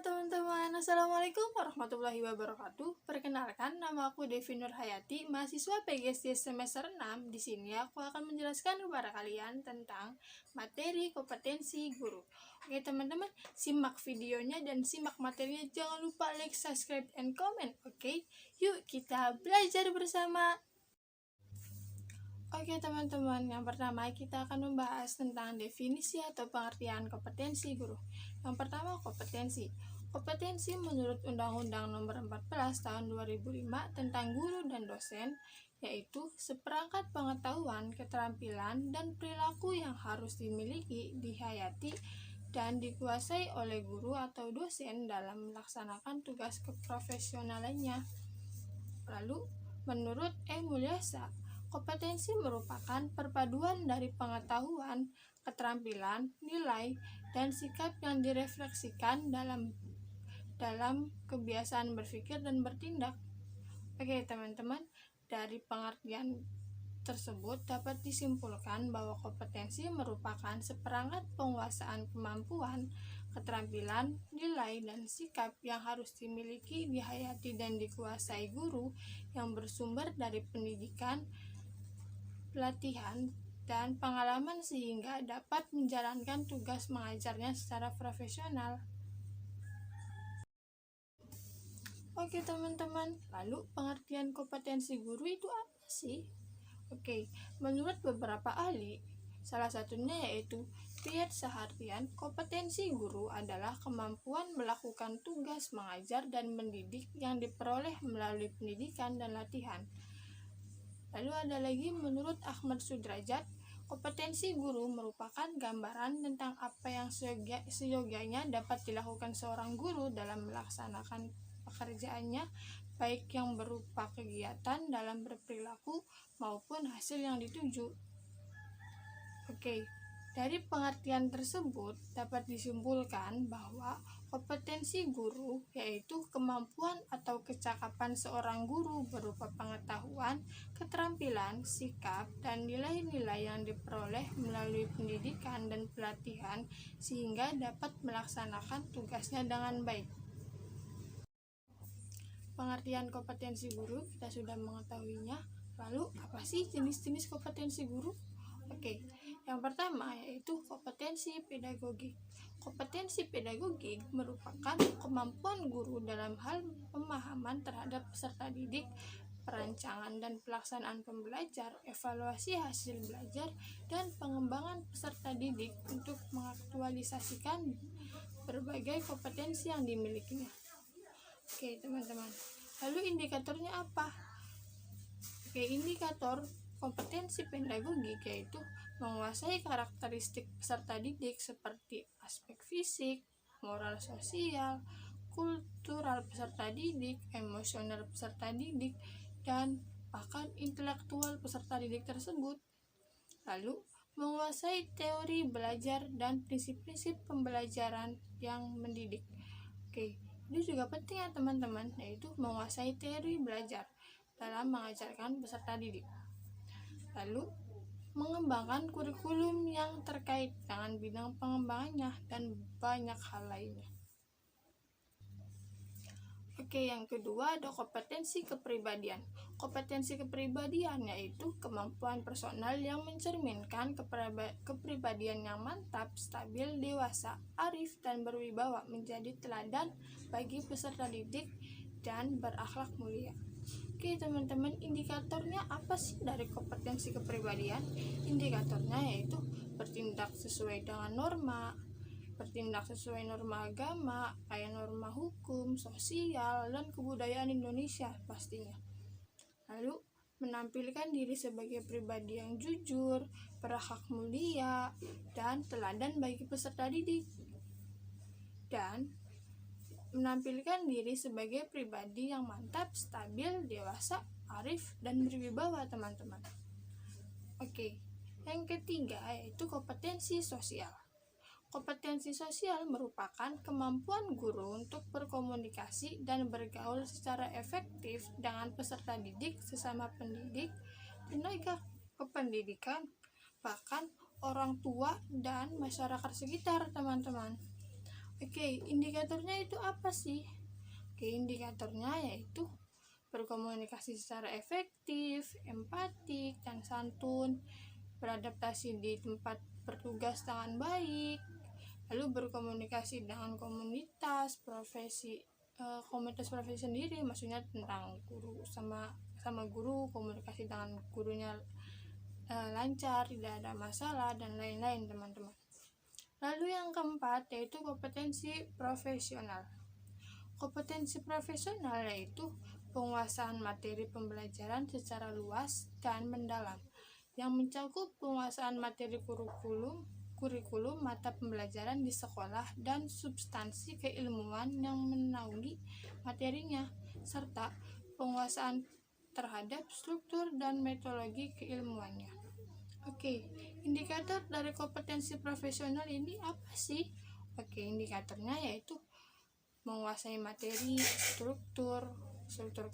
teman-teman, Assalamualaikum warahmatullahi wabarakatuh. Perkenalkan, nama aku Devi Nurhayati, mahasiswa PGSD semester 6. Di sini aku akan menjelaskan kepada kalian tentang materi kompetensi guru. Oke teman-teman, simak videonya dan simak materinya. Jangan lupa like, subscribe, and comment. Oke, yuk kita belajar bersama. Oke teman-teman, yang pertama kita akan membahas tentang definisi atau pengertian kompetensi guru. Yang pertama, kompetensi. Kompetensi menurut Undang-Undang Nomor 14 Tahun 2005 tentang guru dan dosen, yaitu seperangkat pengetahuan, keterampilan, dan perilaku yang harus dimiliki, dihayati, dan dikuasai oleh guru atau dosen dalam melaksanakan tugas keprofesionalannya. Lalu, menurut E. Mulyasa, kompetensi merupakan perpaduan dari pengetahuan, keterampilan, nilai, dan sikap yang direfleksikan dalam kebiasaan berpikir dan bertindak. Oke teman-teman, dari pengertian tersebut dapat disimpulkan bahwa kompetensi merupakan seperangkat penguasaan kemampuan, keterampilan, nilai, dan sikap yang harus dimiliki, dihayati, dan dikuasai guru yang bersumber dari pendidikan, pelatihan, dan pengalaman sehingga dapat menjalankan tugas mengajarnya secara profesional. Oke teman-teman, lalu pengertian kompetensi guru itu apa sih? Oke, menurut beberapa ahli, salah satunya yaitu Piet Sahartian, kompetensi guru adalah kemampuan melakukan tugas mengajar dan mendidik yang diperoleh melalui pendidikan dan latihan. Lalu ada lagi menurut Ahmad Sudrajat, kompetensi guru merupakan gambaran tentang apa yang seyogyanya dapat dilakukan seorang guru dalam melaksanakan pekerjaannya, baik yang berupa kegiatan dalam berperilaku maupun hasil yang dituju. Oke, dari pengertian tersebut dapat disimpulkan bahwa kompetensi guru yaitu kemampuan atau kecakapan seorang guru berupa pengetahuan, keterampilan, sikap, dan nilai-nilai yang diperoleh melalui pendidikan dan pelatihan sehingga dapat melaksanakan tugasnya dengan baik. Pengertian kompetensi guru kita sudah mengetahuinya. Lalu apa sih jenis-jenis kompetensi guru? Oke, yang pertama yaitu kompetensi pedagogik. Kompetensi pedagogik merupakan kemampuan guru dalam hal pemahaman terhadap peserta didik, perancangan dan pelaksanaan pembelajar, evaluasi hasil belajar, dan pengembangan peserta didik untuk mengaktualisasikan berbagai kompetensi yang dimilikinya. Oke teman-teman, lalu indikatornya apa? Oke, indikator kompetensi pedagogik yaitu menguasai karakteristik peserta didik seperti aspek fisik, moral sosial, kultural peserta didik, emosional peserta didik, dan bahkan intelektual peserta didik tersebut. Lalu, menguasai teori belajar dan prinsip-prinsip pembelajaran yang mendidik. Oke, ini juga penting ya teman-teman, yaitu menguasai teori belajar dalam mengajarkan peserta didik. Lalu, mengembangkan kurikulum yang terkait dengan bidang pengembangannya dan banyak hal lainnya. Oke, yang kedua ada kompetensi kepribadian. Kompetensi kepribadian yaitu kemampuan personal yang mencerminkan kepribadian yang mantap, stabil, dewasa, arif, dan berwibawa, menjadi teladan bagi peserta didik dan berakhlak mulia. Oke teman-teman, indikatornya apa sih dari kompetensi kepribadian? Indikatornya yaitu bertindak sesuai dengan norma, bertindak sesuai norma agama, kayak norma hukum, sosial, dan kebudayaan Indonesia pastinya. Lalu, menampilkan diri sebagai pribadi yang jujur, berakhlak mulia, dan teladan bagi peserta didik. Dan menampilkan diri sebagai pribadi yang mantap, stabil, dewasa, arif, dan berwibawa teman-teman. Oke, yang ketiga yaitu kompetensi sosial. Kompetensi sosial merupakan kemampuan guru untuk berkomunikasi dan bergaul secara efektif dengan peserta didik, sesama pendidik, tenaga kependidikan, bahkan orang tua dan masyarakat sekitar teman-teman. Oke, indikatornya itu apa sih? Oke, indikatornya yaitu berkomunikasi secara efektif, empatik, dan santun, beradaptasi di tempat bertugas dengan baik, lalu berkomunikasi dengan komunitas profesi sendiri, maksudnya tentang guru sama guru, komunikasi dengan gurunya lancar, tidak ada masalah, dan lain-lain teman-teman. Lalu yang keempat yaitu kompetensi profesional. Kompetensi profesional yaitu penguasaan materi pembelajaran secara luas dan mendalam yang mencakup penguasaan materi kurikulum mata pembelajaran di sekolah dan substansi keilmuan yang menaungi materinya, serta penguasaan terhadap struktur dan metodologi keilmuannya. Oke, indikator dari kompetensi profesional ini apa sih? Oke, indikatornya yaitu menguasai materi, struktur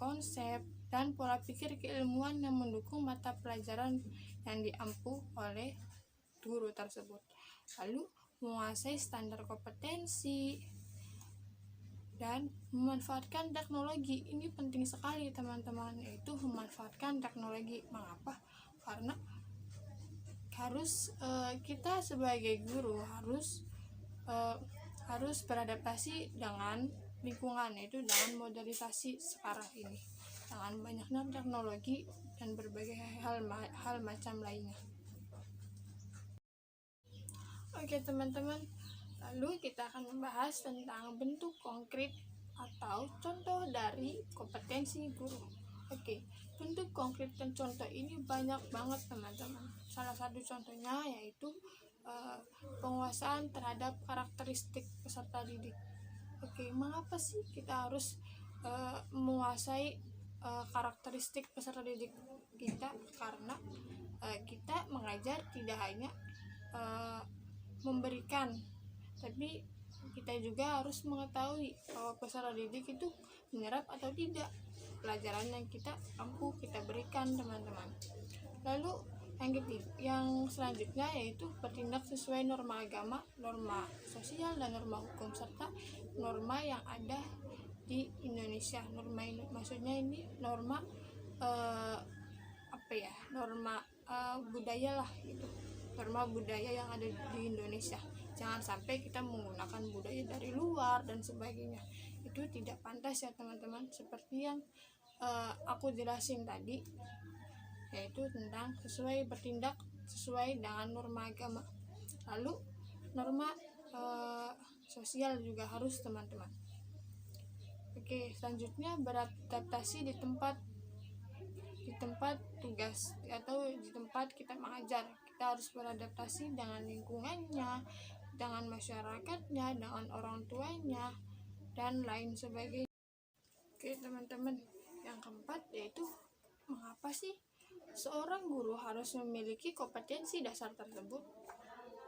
konsep, dan pola pikir keilmuan yang mendukung mata pelajaran yang diampu oleh guru tersebut. Lalu, menguasai standar kompetensi dan memanfaatkan teknologi. Ini penting sekali teman-teman, yaitu memanfaatkan teknologi. Mengapa? Karena kita sebagai guru harus beradaptasi dengan lingkungan, yaitu dengan modernisasi sekarang ini, dengan banyaknya teknologi dan berbagai hal macam lainnya. Oke teman-teman, lalu kita akan membahas tentang bentuk konkret atau contoh dari kompetensi guru. Oke, bentuk konkret dan contoh ini banyak banget teman-teman. Salah satu contohnya yaitu penguasaan terhadap karakteristik peserta didik. Oke, mengapa sih kita harus menguasai karakteristik peserta didik kita? Karena kita mengajar tidak hanya memberikan, tapi kita juga harus mengetahui bahwa peserta didik itu menyerap atau tidak pelajaran yang kita berikan teman-teman. Lalu yang selanjutnya yaitu bertindak sesuai norma agama, norma sosial, dan norma hukum, serta norma yang ada di Indonesia. Norma ini maksudnya ini norma norma budaya lah gitu, norma budaya yang ada di Indonesia. Jangan sampai kita menggunakan budaya dari luar dan sebagainya, itu tidak pantas ya teman-teman. Seperti yang aku jelasin tadi, yaitu tentang bertindak sesuai dengan norma agama. Lalu norma sosial juga harus teman-teman. Oke, selanjutnya beradaptasi di tempat tugas atau di tempat kita mengajar. Kita harus beradaptasi dengan lingkungannya, dengan masyarakatnya, dengan orang tuanya, dan lain sebagainya. Oke teman-teman, yang keempat yaitu mengapa sih seorang guru harus memiliki kompetensi dasar tersebut?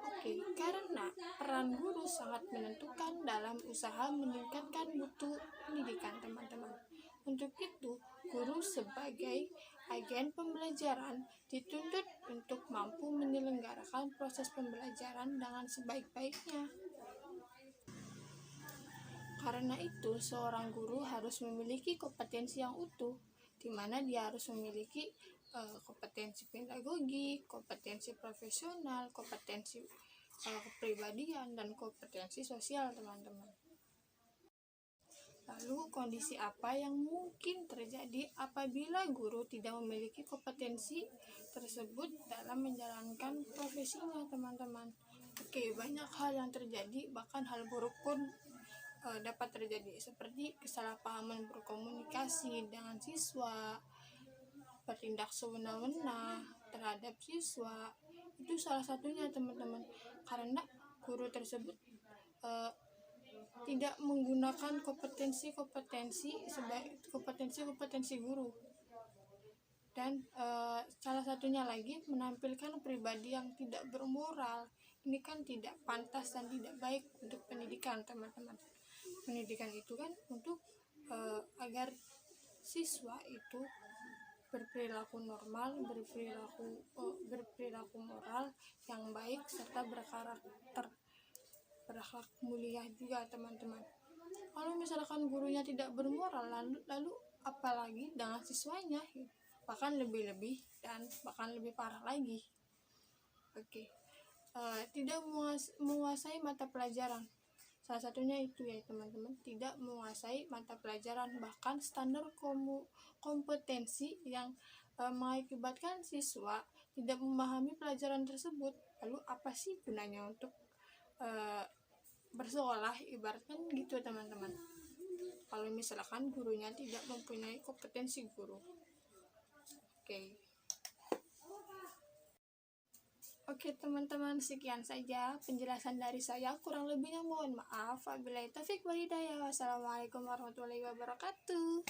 Oke, karena peran guru sangat menentukan dalam usaha meningkatkan mutu pendidikan teman-teman. Untuk itu, guru sebagai agen pembelajaran dituntut untuk mampu menyelenggarakan proses pembelajaran dengan sebaik-baiknya. Karena itu, seorang guru harus memiliki kompetensi yang utuh, di mana dia harus memiliki kompetensi pedagogi, kompetensi profesional, kompetensi kepribadian, dan kompetensi sosial teman-teman. Lalu kondisi apa yang mungkin terjadi apabila guru tidak memiliki kompetensi tersebut dalam menjalankan profesinya teman-teman? Oke, banyak hal yang terjadi, bahkan hal buruk pun dapat terjadi, seperti kesalahpahaman berkomunikasi dengan siswa, bertindak sewenang-wenang terhadap siswa. Itu salah satunya teman-teman, karena guru tersebut tidak menggunakan kompetensi guru. Dan salah satunya lagi menampilkan pribadi yang tidak bermoral. Ini kan tidak pantas dan tidak baik untuk pendidikan teman-teman. Pendidikan itu kan untuk agar siswa itu berperilaku normal, berperilaku moral yang baik, serta berkarakter. berakhlak mulia juga teman-teman. Kalau misalkan gurunya tidak bermoral, lalu apalagi dengan siswanya, bahkan lebih-lebih dan bahkan lebih parah lagi. Tidak menguasai mata pelajaran. Salah satunya itu ya teman-teman, tidak menguasai mata pelajaran, bahkan standar kompetensi yang mengakibatkan siswa tidak memahami pelajaran tersebut. Lalu apa sih gunanya untuk bersekolah, ibaratkan gitu teman-teman, kalau misalkan gurunya tidak mempunyai kompetensi guru. Oke teman-teman, sekian saja penjelasan dari saya, kurang lebihnya mohon maaf. Wabillahi taufik wal hidayah. Wassalamualaikum warahmatullahi wabarakatuh.